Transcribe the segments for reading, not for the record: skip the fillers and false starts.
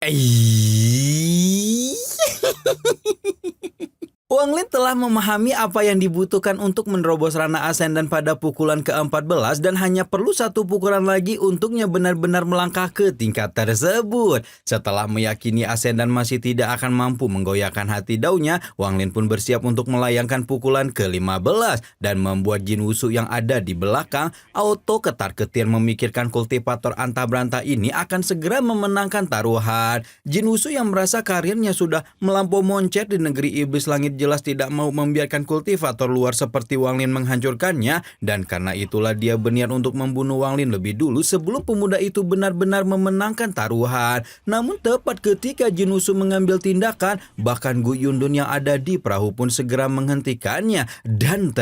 Eits. Wang Lin telah memahami apa yang dibutuhkan untuk menerobos ranah ascendant pada pukulan ke-14 dan hanya perlu satu pukulan lagi untuknya benar-benar melangkah ke tingkat tersebut. Setelah meyakini ascendant masih tidak akan mampu menggoyahkan hati Dao-nya, Wang Lin pun bersiap untuk melayangkan pukulan ke-15 dan membuat Jin Wushu yang ada di belakang auto ketar-ketir memikirkan kultivator Anta-Branta ini akan segera memenangkan taruhan. Jin Wushu yang merasa karirnya sudah melampau moncer di negeri iblis langit jelas tidak mau membiarkan kultivator luar seperti Wang Lin menghancurkannya, dan karena itulah dia berniat untuk membunuh Wang Lin lebih dulu sebelum pemuda itu benar-benar memenangkan taruhan. Namun tepat ketika Jin Wushu mengambil tindakan, bahkan Gu Yundun yang ada di perahu pun segera menghentikannya, dan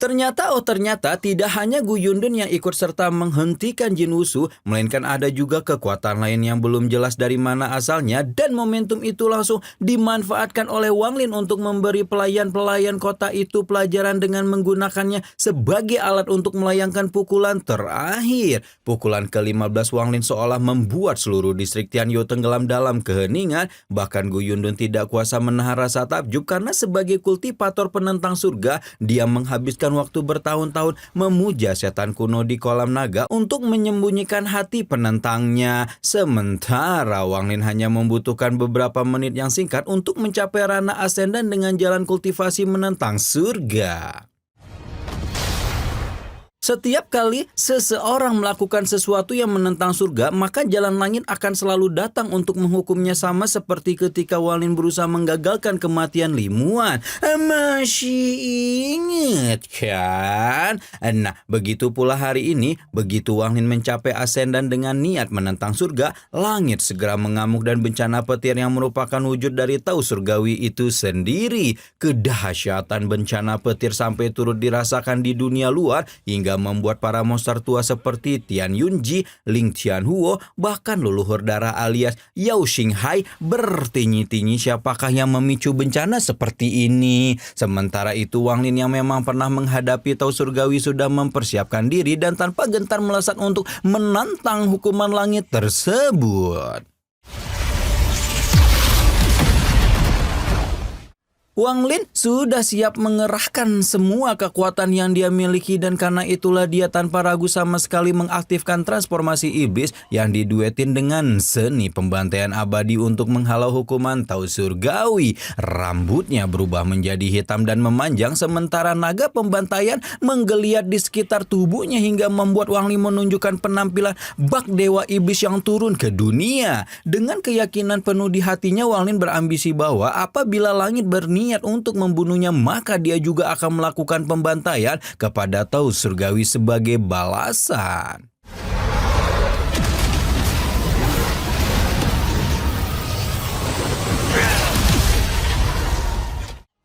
Ternyata tidak hanya Gu Yundun yang ikut serta menghentikan Jin Wushu, melainkan ada juga kekuatan lain yang belum jelas dari mana asalnya, dan momentum itu langsung dimanfaatkan oleh Wang Lin untuk memberi pelayan-pelayan kota itu pelajaran dengan menggunakannya sebagai alat untuk melayangkan pukulan terakhir. Pukulan ke-15 Wang Lin seolah membuat seluruh distrik Tianyu tenggelam dalam keheningan, bahkan Gu Yundun tidak kuasa menahan rasa takjub karena sebagai kultivator penentang surga, dia menghabiskan waktu bertahun-tahun memuja setan kuno di kolam naga untuk menyembunyikan hati penentangnya. Sementara Wang Lin hanya membutuhkan beberapa menit yang singkat untuk mencapai ranah ascendant dengan jalan kultivasi menentang surga. Setiap kali seseorang melakukan sesuatu yang menentang surga, maka jalan langit akan selalu datang untuk menghukumnya, sama seperti ketika Wang Lin berusaha menggagalkan kematian Li Muan. Masih ingat kan? Nah, begitu pula hari ini, begitu Wang Lin mencapai ascendant dengan niat menentang surga, langit segera mengamuk dan bencana petir yang merupakan wujud dari Tao surgawi itu sendiri. Kedahsyatan bencana petir sampai turut dirasakan di dunia luar hingga membuat para monster tua seperti Tian Yunji, Ling Tianhuo, bahkan leluhur darah alias Yao Xinghai bertinyi-tinyi siapakah yang memicu bencana seperti ini. Sementara itu Wang Lin yang memang pernah menghadapi Tao surgawi sudah mempersiapkan diri dan tanpa gentar melesat untuk menantang hukuman langit tersebut. Wang Lin sudah siap mengerahkan semua kekuatan yang dia miliki, dan karena itulah dia tanpa ragu sama sekali mengaktifkan transformasi iblis yang diduetin dengan seni pembantaian abadi untuk menghalau hukuman Tao surgawi. Rambutnya berubah menjadi hitam dan memanjang, sementara naga pembantaian menggeliat di sekitar tubuhnya hingga membuat Wang Lin menunjukkan penampilan bak dewa iblis yang turun ke dunia. Dengan keyakinan penuh di hatinya, Wang Lin berambisi bahwa apabila langit berniat untuk membunuhnya, maka dia juga akan melakukan pembantaian kepada Tao surgawi sebagai balasan.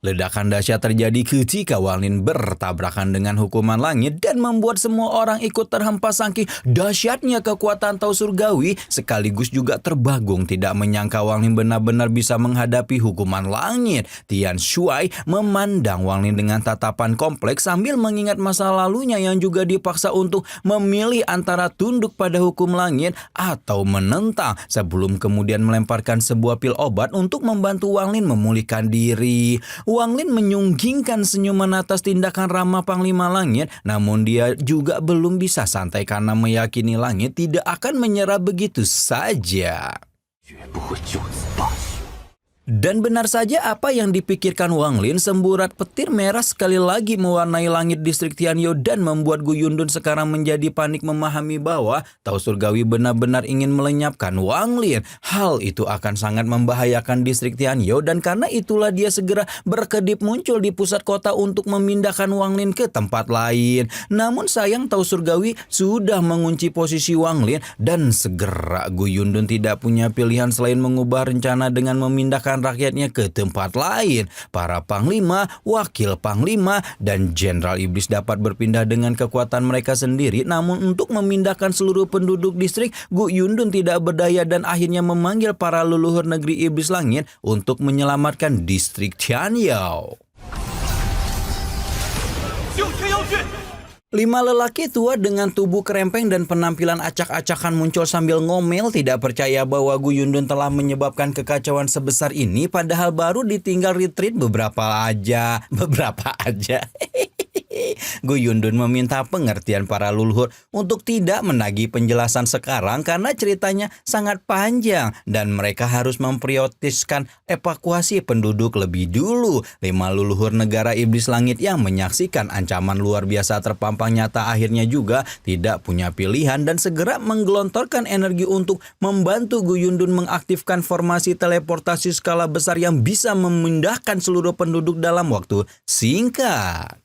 Ledakan dahsyat terjadi ketika Wang Lin bertabrakan dengan hukuman langit dan membuat semua orang ikut terhempas saking dahsyatnya kekuatan Tao surgawi, sekaligus juga terbagung tidak menyangka Wang Lin benar-benar bisa menghadapi hukuman langit. Tian Shuai memandang Wang Lin dengan tatapan kompleks sambil mengingat masa lalunya yang juga dipaksa untuk memilih antara tunduk pada hukum langit atau menentang, sebelum kemudian melemparkan sebuah pil obat untuk membantu Wang Lin memulihkan diri. Wang Lin menyunggingkan senyuman atas tindakan ramah Panglima Langit, namun dia juga belum bisa santai karena meyakini langit tidak akan menyerah begitu saja. Dan benar saja apa yang dipikirkan Wang Lin, semburat petir merah sekali lagi mewarnai langit distrik Tianyu dan membuat Gu Yundun sekarang menjadi panik memahami bahwa Tao surgawi benar-benar ingin melenyapkan Wang Lin. Hal itu akan sangat membahayakan distrik Tianyu, dan karena itulah dia segera berkedip muncul di pusat kota untuk memindahkan Wang Lin ke tempat lain. Namun sayang Tao surgawi sudah mengunci posisi Wang Lin, dan segera Gu Yundun tidak punya pilihan selain mengubah rencana dengan memindahkan rakyatnya ke tempat lain. Para panglima, wakil panglima, dan jenderal iblis dapat berpindah dengan kekuatan mereka sendiri, namun untuk memindahkan seluruh penduduk distrik, Gu Yundun tidak berdaya dan akhirnya memanggil para leluhur negeri iblis langit untuk menyelamatkan distrik Tianyao. 5 lelaki tua dengan tubuh kerempeng dan penampilan acak-acakan muncul sambil ngomel tidak percaya bahwa Gu Yundun telah menyebabkan kekacauan sebesar ini padahal baru ditinggal retreat beberapa aja. Gu Yundun meminta pengertian para leluhur untuk tidak menagih penjelasan sekarang karena ceritanya sangat panjang dan mereka harus memprioritaskan evakuasi penduduk lebih dulu. 5 leluhur negara iblis langit yang menyaksikan ancaman luar biasa terpampang nyata akhirnya juga tidak punya pilihan dan segera menggelontorkan energi untuk membantu Gu Yundun mengaktifkan formasi teleportasi skala besar yang bisa memindahkan seluruh penduduk dalam waktu singkat.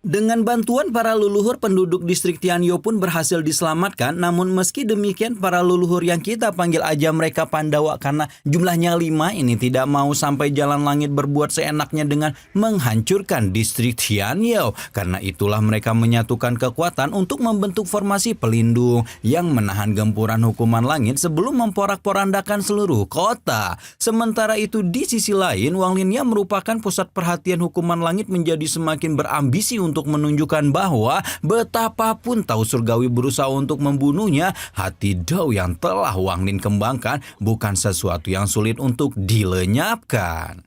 Dengan bantuan para leluhur, penduduk distrik Tianyo pun berhasil diselamatkan. Namun meski demikian, para leluhur yang kita panggil aja mereka Pandawa karena jumlahnya 5 ini tidak mau sampai jalan langit berbuat seenaknya dengan menghancurkan distrik Tianyo. Karena itulah mereka menyatukan kekuatan untuk membentuk formasi pelindung yang menahan gempuran hukuman langit sebelum memporak-porandakan seluruh kota. Sementara itu di sisi lain, Wang Lin yang merupakan pusat perhatian hukuman langit menjadi semakin berambisi untuk menunjukkan bahwa betapapun Tao Surgawi berusaha untuk membunuhnya, hati Dao yang telah Wang Lin kembangkan bukan sesuatu yang sulit untuk dilenyapkan.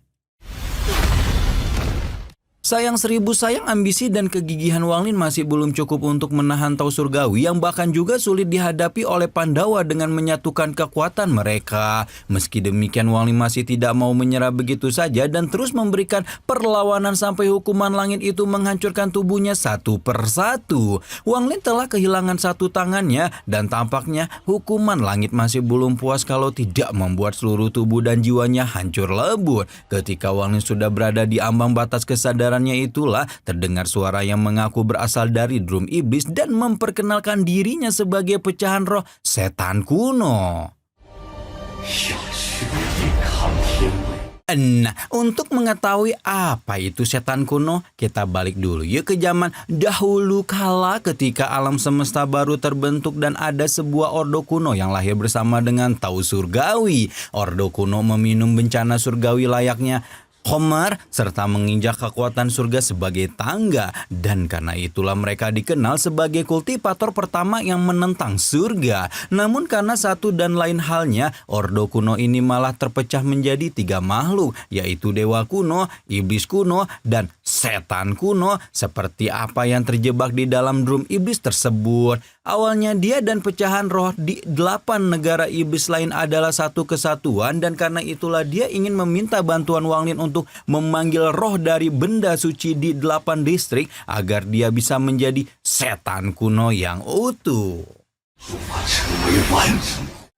Sayang seribu sayang, ambisi dan kegigihan Wang Lin masih belum cukup untuk menahan Tao Surgawi yang bahkan juga sulit dihadapi oleh Pandawa dengan menyatukan kekuatan mereka. Meski demikian, Wang Lin masih tidak mau menyerah begitu saja dan terus memberikan perlawanan sampai hukuman langit itu menghancurkan tubuhnya satu persatu. Wang Lin telah kehilangan satu tangannya dan tampaknya hukuman langit masih belum puas kalau tidak membuat seluruh tubuh dan jiwanya hancur lebur. Ketika Wang Lin sudah berada di ambang batas kesadaran itulah terdengar suara yang mengaku berasal dari drum iblis dan memperkenalkan dirinya sebagai pecahan roh setan kuno. Nah, untuk mengetahui apa itu setan kuno, kita balik dulu yuk ke zaman dahulu kala ketika alam semesta baru terbentuk dan ada sebuah ordo kuno yang lahir bersama dengan Tao Surgawi. Ordo kuno meminum bencana surgawi layaknya Homer serta menginjak kekuatan surga sebagai tangga dan karena itulah mereka dikenal sebagai kultivator pertama yang menentang surga. Namun karena satu dan lain halnya, ordo kuno ini malah terpecah menjadi 3 makhluk, yaitu dewa kuno, iblis kuno, dan setan kuno. Seperti apa yang terjebak di dalam drum iblis tersebut. Awalnya dia dan pecahan roh di 8 negara iblis lain adalah satu kesatuan dan karena itulah dia ingin meminta bantuan Wang Lin untuk memanggil roh dari benda suci di 8 distrik agar dia bisa menjadi setan kuno yang utuh.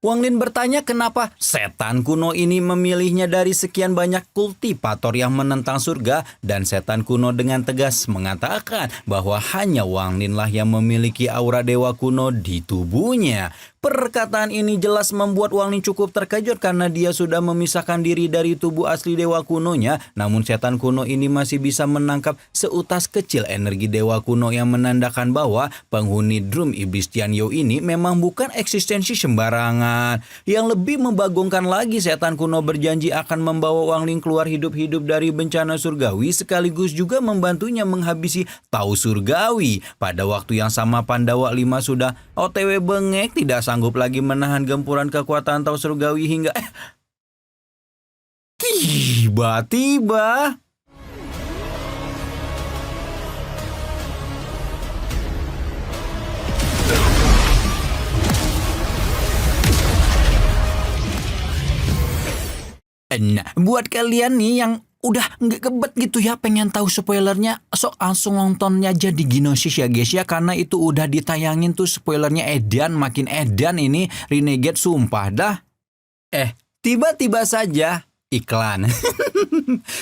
Wang Lin bertanya kenapa setan kuno ini memilihnya dari sekian banyak kultivator yang menentang surga dan setan kuno dengan tegas mengatakan bahwa hanya Wang Lin lah yang memiliki aura dewa kuno di tubuhnya. Perkataan ini jelas membuat Wang Lin cukup terkejut karena dia sudah memisahkan diri dari tubuh asli dewa kunonya. Namun setan kuno ini masih bisa menangkap seutas kecil energi dewa kuno yang menandakan bahwa penghuni drum iblis Tianyo ini memang bukan eksistensi sembarangan. Yang lebih membagongkan lagi, setan kuno berjanji akan membawa Wang Lin keluar hidup-hidup dari bencana surgawi sekaligus juga membantunya menghabisi Tao Surgawi. Pada waktu yang sama Pandawa 5 sudah OTW bengek, tidak sanggup lagi menahan gempuran kekuatan Tao Surgawi hingga tiba-tiba nah, buat kalian nih yang udah nggak kebet gitu ya pengen tahu spoilernya, sok langsung nontonnya aja di Gnosis ya guys ya, karena itu udah ditayangin tuh spoilernya edan, makin edan ini Renegade sumpah dah. Tiba-tiba saja iklan.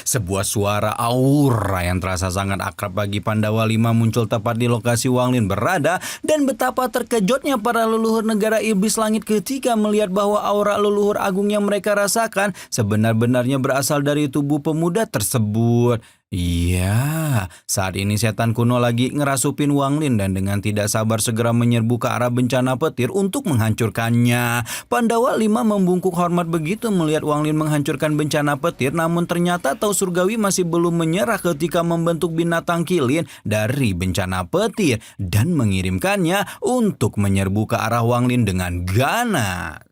Sebuah suara aura yang terasa sangat akrab bagi Pandawa 5 muncul tepat di lokasi Wang Lin berada dan betapa terkejutnya para leluhur negara iblis langit ketika melihat bahwa aura leluhur agung yang mereka rasakan sebenar-benarnya berasal dari tubuh pemuda tersebut. Iya, saat ini setan kuno lagi ngerasupin Wang Lin dan dengan tidak sabar segera menyerbu ke arah bencana petir untuk menghancurkannya. Pandawa 5 membungkuk hormat begitu melihat Wang Lin menghancurkan bencana petir, namun ternyata Tao Surgawi masih belum menyerah ketika membentuk binatang kilin dari bencana petir dan mengirimkannya untuk menyerbu ke arah Wang Lin dengan ganas.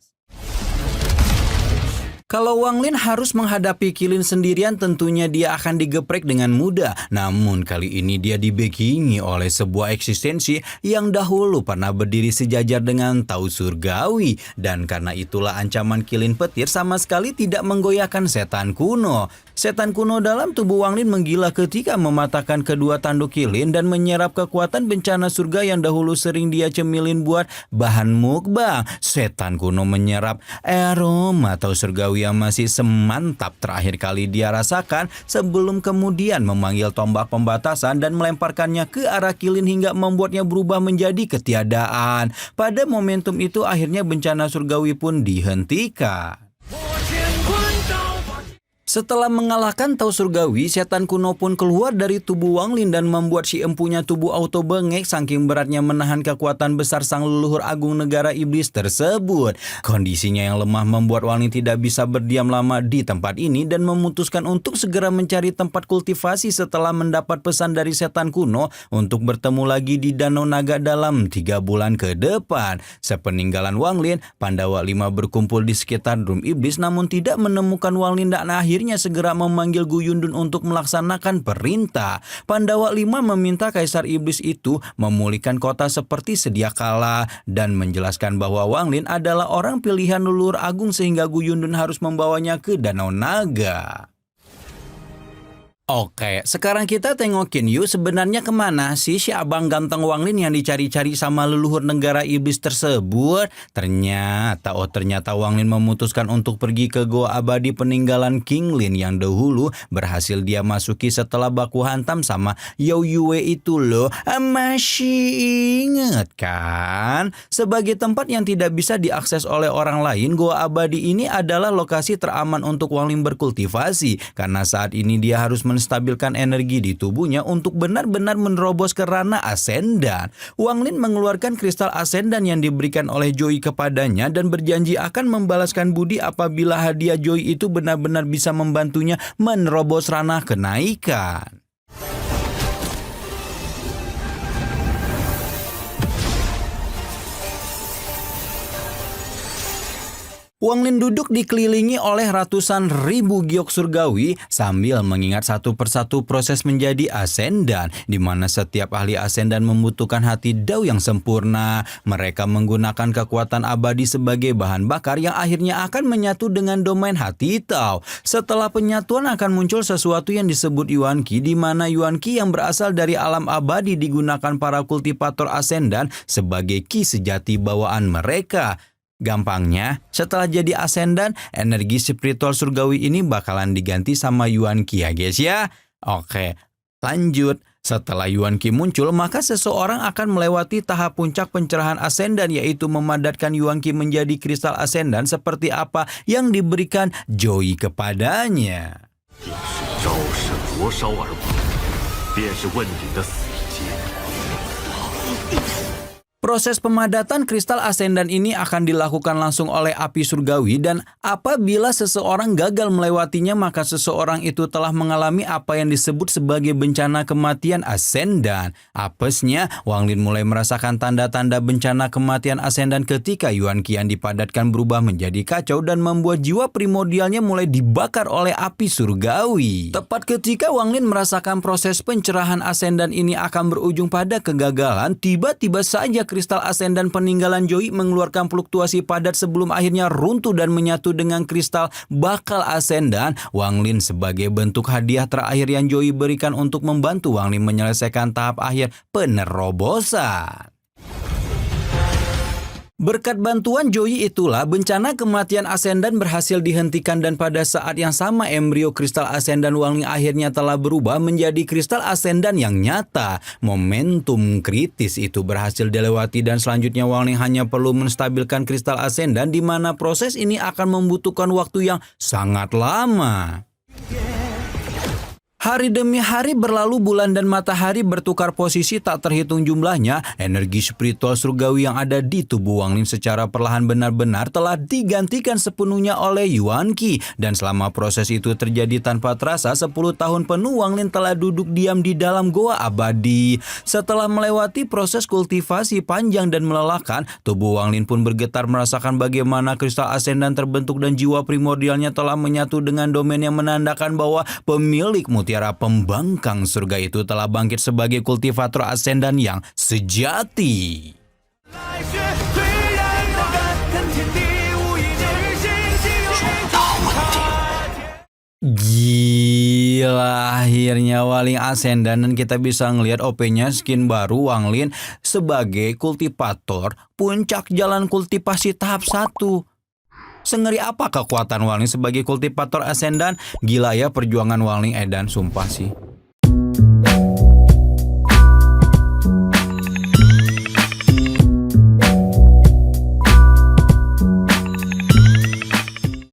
Kalau Wang Lin harus menghadapi kilin sendirian, tentunya dia akan digeprek dengan mudah. Namun kali ini dia dibackingi oleh sebuah eksistensi yang dahulu pernah berdiri sejajar dengan Tao Surgawi. Dan karena itulah ancaman kilin petir sama sekali tidak menggoyahkan setan kuno. Setan kuno dalam tubuh Wang Lin menggila ketika mematahkan kedua tanduk kilin dan menyerap kekuatan bencana surga yang dahulu sering dia cemilin buat bahan mukbang. Setan kuno menyerap aroma Tao Surgawi yang masih semantap terakhir kali dia rasakan sebelum kemudian memanggil tombak pembatasan dan melemparkannya ke arah kilin hingga membuatnya berubah menjadi ketiadaan. Pada momentum itu akhirnya bencana surgawi pun dihentikan. Setelah mengalahkan Tao Surgawi, setan kuno pun keluar dari tubuh Wang Lin dan membuat si empunya tubuh auto bengek saking beratnya menahan kekuatan besar sang leluhur agung negara iblis tersebut. Kondisinya yang lemah membuat Wang Lin tidak bisa berdiam lama di tempat ini dan memutuskan untuk segera mencari tempat kultivasi setelah mendapat pesan dari setan kuno untuk bertemu lagi di Danau Naga dalam 3 bulan ke depan. Sepeninggalan Wang Lin, Pandawa 5 berkumpul di sekitar Drum Iblis namun tidak menemukan Wang Lin dan akhirnya segera memanggil Gu Yundun untuk melaksanakan perintah. Pandawa 5 meminta Kaisar Iblis itu memulihkan kota seperti sedia kala dan menjelaskan bahwa Wang Lin adalah orang pilihan leluhur agung sehingga Gu Yundun harus membawanya ke Danau Naga. Oke, sekarang kita tengokin yuk sebenarnya kemana sih si abang ganteng Wang Lin yang dicari-cari sama leluhur negara iblis tersebut. Ternyata Wang Lin memutuskan untuk pergi ke Goa Abadi peninggalan King Lin yang dahulu berhasil dia masuki setelah baku hantam sama Yao Yue itu loh. Masih inget kan? Sebagai tempat yang tidak bisa diakses oleh orang lain, Goa Abadi ini adalah lokasi teraman untuk Wang Lin berkultivasi karena saat ini dia harus menstabilkan energi di tubuhnya untuk benar-benar menerobos ke ranah Ascendan. Wang Lin mengeluarkan kristal Ascendan yang diberikan oleh Joy kepadanya dan berjanji akan membalaskan budi apabila hadiah Joy itu benar-benar bisa membantunya menerobos ranah kenaikan. Wang Lin duduk dikelilingi oleh ratusan ribu giok surgawi sambil mengingat satu persatu proses menjadi Ascendan, di mana setiap ahli Ascendan membutuhkan hati Dao yang sempurna. Mereka menggunakan kekuatan abadi sebagai bahan bakar yang akhirnya akan menyatu dengan domain hati Tao. Setelah penyatuan akan muncul sesuatu yang disebut Yuan Qi, di mana Yuan Qi yang berasal dari alam abadi digunakan para kultivator Ascendan sebagai Qi sejati bawaan mereka. Gampangnya, setelah jadi Ascendan, energi spiritual surgawi ini bakalan diganti sama Yuan Qi ya guys ya. Oke, lanjut. Setelah Yuan Qi muncul, maka seseorang akan melewati tahap puncak pencerahan Ascendan, yaitu memadatkan Yuan Qi menjadi kristal Ascendan seperti apa yang diberikan Joy kepadanya. Proses pemadatan kristal Ascendan ini akan dilakukan langsung oleh api surgawi dan apabila seseorang gagal melewatinya maka seseorang itu telah mengalami apa yang disebut sebagai bencana kematian Ascendan. Apesnya, Wang Lin mulai merasakan tanda-tanda bencana kematian Ascendan ketika Yuan Qi yang dipadatkan berubah menjadi kacau dan membuat jiwa primordialnya mulai dibakar oleh api surgawi. Tepat ketika Wang Lin merasakan proses pencerahan Ascendan ini akan berujung pada kegagalan, tiba-tiba saja kristal Ascendan peninggalan Joy mengeluarkan fluktuasi padat sebelum akhirnya runtuh dan menyatu dengan kristal bakal Ascendan. Wang Lin sebagai bentuk hadiah terakhir yang Joy berikan untuk membantu Wang Lin menyelesaikan tahap akhir penerobosan. Berkat bantuan Joy itulah bencana kematian Ascendan berhasil dihentikan dan pada saat yang sama embrio kristal Ascendan Wang Lin akhirnya telah berubah menjadi kristal Ascendan yang nyata. Momentum kritis itu berhasil dilewati dan selanjutnya Wang Lin hanya perlu menstabilkan kristal Ascendan di mana proses ini akan membutuhkan waktu yang sangat lama. Hari demi hari berlalu, bulan dan matahari bertukar posisi tak terhitung jumlahnya. Energi spiritual surgawi yang ada di tubuh Wang Lin secara perlahan benar-benar telah digantikan sepenuhnya oleh Yuan Qi. Dan selama proses itu terjadi tanpa terasa, 10 tahun penuh Wang Lin telah duduk diam di dalam goa abadi. Setelah melewati proses kultivasi panjang dan melelahkan, tubuh Wang Lin pun bergetar merasakan bagaimana kristal ascendan terbentuk dan jiwa primordialnya telah menyatu dengan domain yang menandakan bahwa pemilik mutiara pembangkang surga itu telah bangkit sebagai kultivator ascendan yang sejati. Gila, akhirnya Wang Lin ascendan dan kita bisa ngelihat OP-nya skin baru Wang Lin sebagai kultivator puncak jalan kultivasi tahap 1. Sengeri apa kekuatan Wang Lin sebagai kultivator ascendan? Gila ya perjuangan Wang Lin edan, sumpah sih.